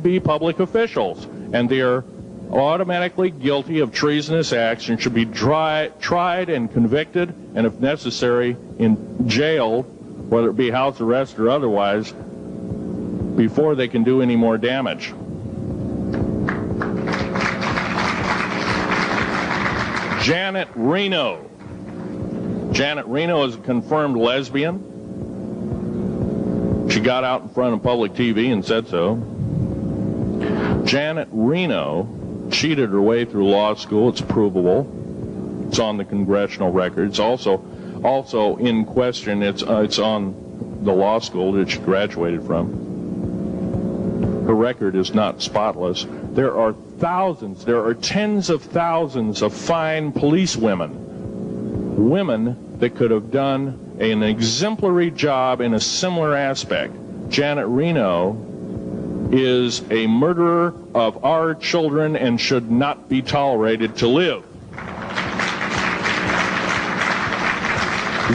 be public officials, and they are automatically guilty of treasonous acts and should be tried and convicted, and if necessary, in jail, whether it be house arrest or otherwise, before they can do any more damage. Janet Reno. Janet Reno is a confirmed lesbian. She got out in front of public TV and said so. Janet Reno cheated her way through law school. It's provable. It's on the congressional record. It's also in question. It's on the law school that she graduated from. Her record is not spotless. There are thousands, there are tens of thousands of fine police women that could have done an exemplary job in a similar aspect. Janet Reno is a murderer of our children and should not be tolerated to live.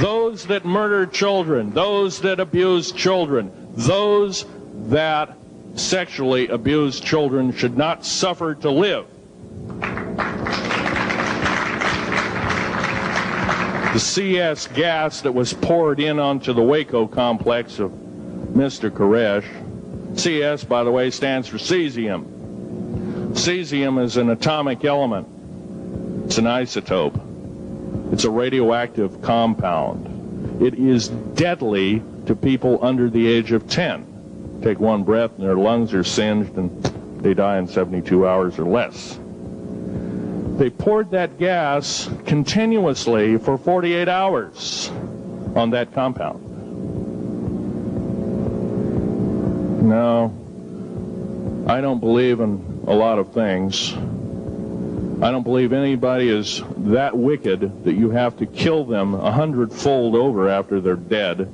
Those that murder children, those that abuse children, those that sexually abused children should not suffer to live. The CS gas that was poured in onto the Waco complex of Mr. Koresh. CS, by the way, stands for cesium. Cesium is an atomic element. It's an isotope. It's a radioactive compound. It is deadly to people under the age of 10. Take one breath and their lungs are singed and they die in 72 hours or less. They poured that gas continuously for 48 hours on that compound. No, I don't believe in a lot of things. I don't believe anybody is that wicked that you have to kill them 100-fold over after they're dead.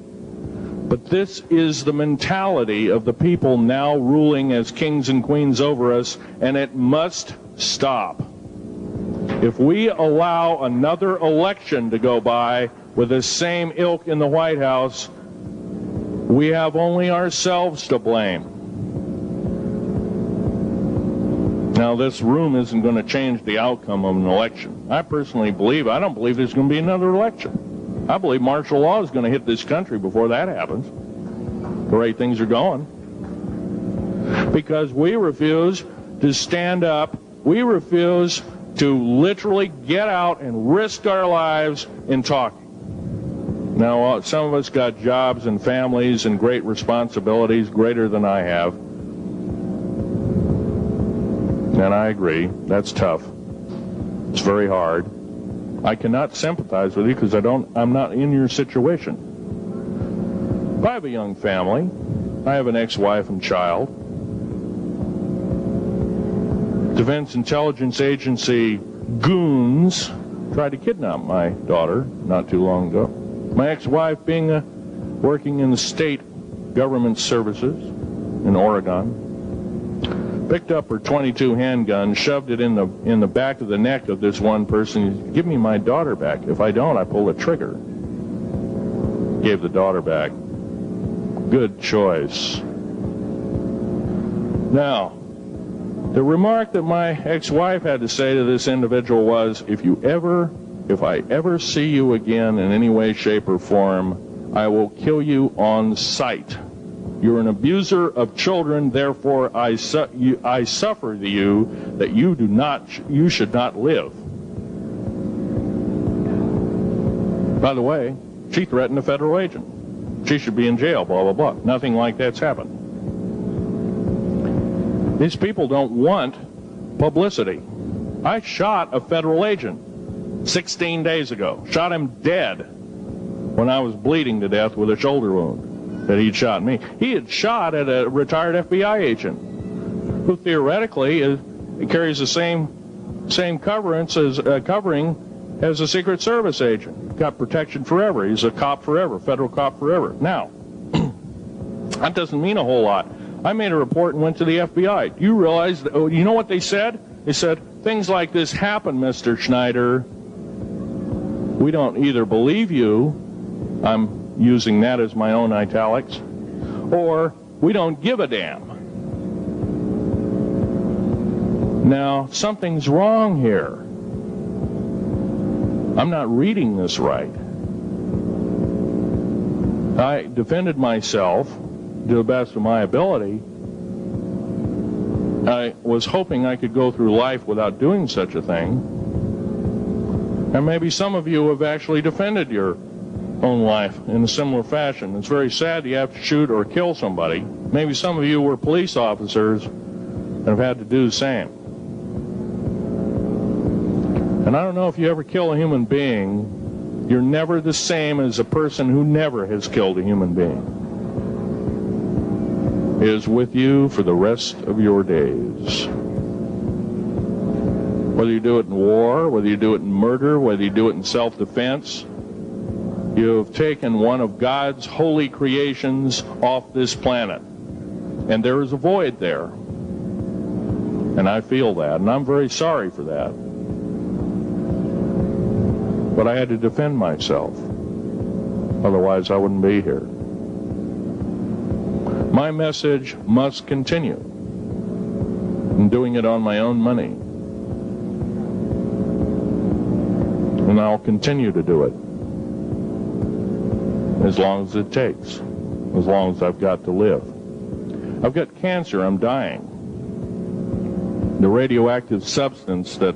But this is the mentality of the people now ruling as kings and queens over us, and it must stop. If we allow another election to go by with the same ilk in the White House, we have only ourselves to blame. Now, this room isn't going to change the outcome of an election. I personally I don't believe there's going to be another election. I believe martial law is going to hit this country before that happens, the way things are going. Because we refuse to stand up. We refuse to literally get out and risk our lives in talking. Now, some of us got jobs and families and great responsibilities, greater than I have. And I agree, that's tough. It's very hard. I cannot sympathize with you because I'm not in your situation. I have a young family. I have an ex-wife and child. Defense Intelligence Agency goons tried to kidnap my daughter not too long ago. My ex-wife, working in the state government services in Oregon, picked up her .22 handgun, shoved it in the back of the neck of this one person. Give me my daughter back. If I don't, I pull the trigger. Gave the daughter back. Good choice. Now, the remark that my ex-wife had to say to this individual was, if I ever see you again in any way, shape, or form, I will kill you on sight. You're an abuser of children, therefore I suffer to you that you should not live. By the way, she threatened a federal agent. She should be in jail, blah, blah, blah. Nothing like that's happened. These people don't want publicity. I shot a federal agent 16 days ago. Shot him dead when I was bleeding to death with a shoulder wound that he'd shot me. He had shot at a retired FBI agent who theoretically carries the same covering as a Secret Service agent. Got protection forever. He's a cop forever, federal cop forever. Now, that doesn't mean a whole lot. I made a report and went to the FBI. Do you realize, you know what they said? They said, things like this happen, Mr. Schneider. We don't either believe you, I'm using that as my own italics, or we don't give a damn. Now, something's wrong here. I'm not reading this right. I defended myself to the best of my ability. I was hoping I could go through life without doing such a thing. And maybe some of you have actually defended your own life in a similar fashion. It's very sad you have to shoot or kill somebody. Maybe some of you were police officers and have had to do the same. And I don't know if you ever kill a human being, you're never the same as a person who never has killed a human being. It is with you for the rest of your days. Whether you do it in war, whether you do it in murder, whether you do it in self-defense, you have taken one of God's holy creations off this planet. And there is a void there. And I feel that, and I'm very sorry for that. But I had to defend myself. Otherwise, I wouldn't be here. My message must continue. I'm doing it on my own money. And I'll continue to do it. As long as it takes. As long as I've got to live. I've got cancer. I'm dying. The radioactive substance that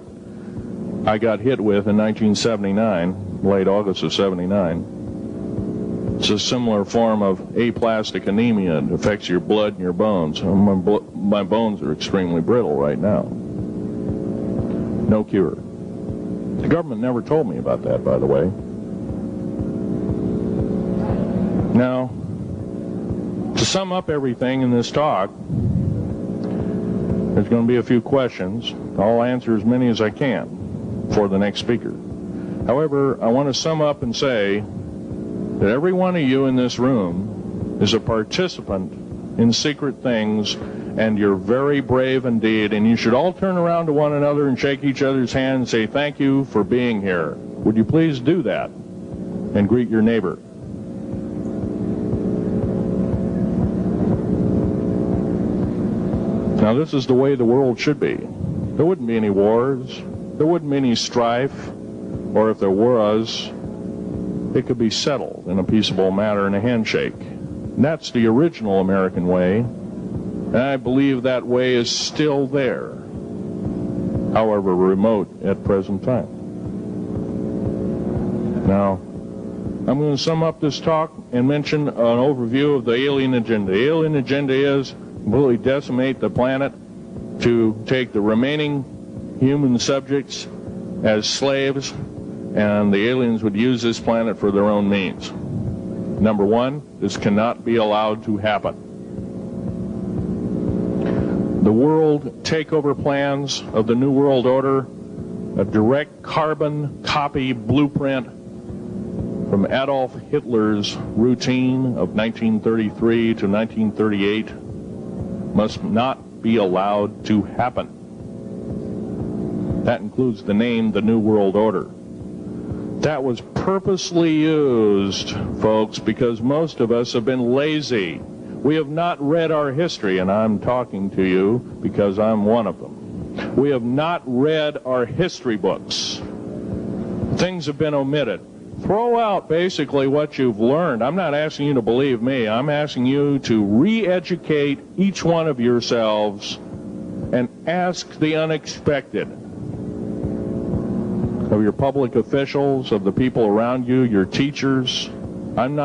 I got hit with in 1979, late August of 79. It's a similar form of aplastic anemia. It affects your blood and your bones. My bones are extremely brittle right now. No cure. The government never told me about that, by the way. Now, to sum up everything in this talk, there's going to be a few questions. I'll answer as many as I can for the next speaker. However, I want to sum up and say that every one of you in this room is a participant in secret things, and you're very brave indeed, and you should all turn around to one another and shake each other's hand and say, thank you for being here. Would you please do that and greet your neighbor? Now, this is the way the world should be. There wouldn't be any wars. There wouldn't be any strife, or if there was, it could be settled in a peaceable manner in a handshake. And that's the original American way, and I believe that way is still there, however remote at present time. Now, I'm going to sum up this talk and mention an overview of the alien agenda. The alien agenda is completely decimate the planet to take the remaining human subjects as slaves, and the aliens would use this planet for their own means. Number one, this cannot be allowed to happen. The world takeover plans of the New World Order, a direct carbon copy blueprint from Adolf Hitler's routine of 1933 to 1938, must not be allowed to happen. That includes the name, the New World Order. That was purposely used, folks, because most of us have been lazy. We have not read our history, and I'm talking to you because I'm one of them. We have not read our history books. Things have been omitted. Throw out basically what you've learned. I'm not asking you to believe me. I'm asking you to re-educate each one of yourselves and ask the unexpected of your public officials, of the people around you, your teachers. I'm not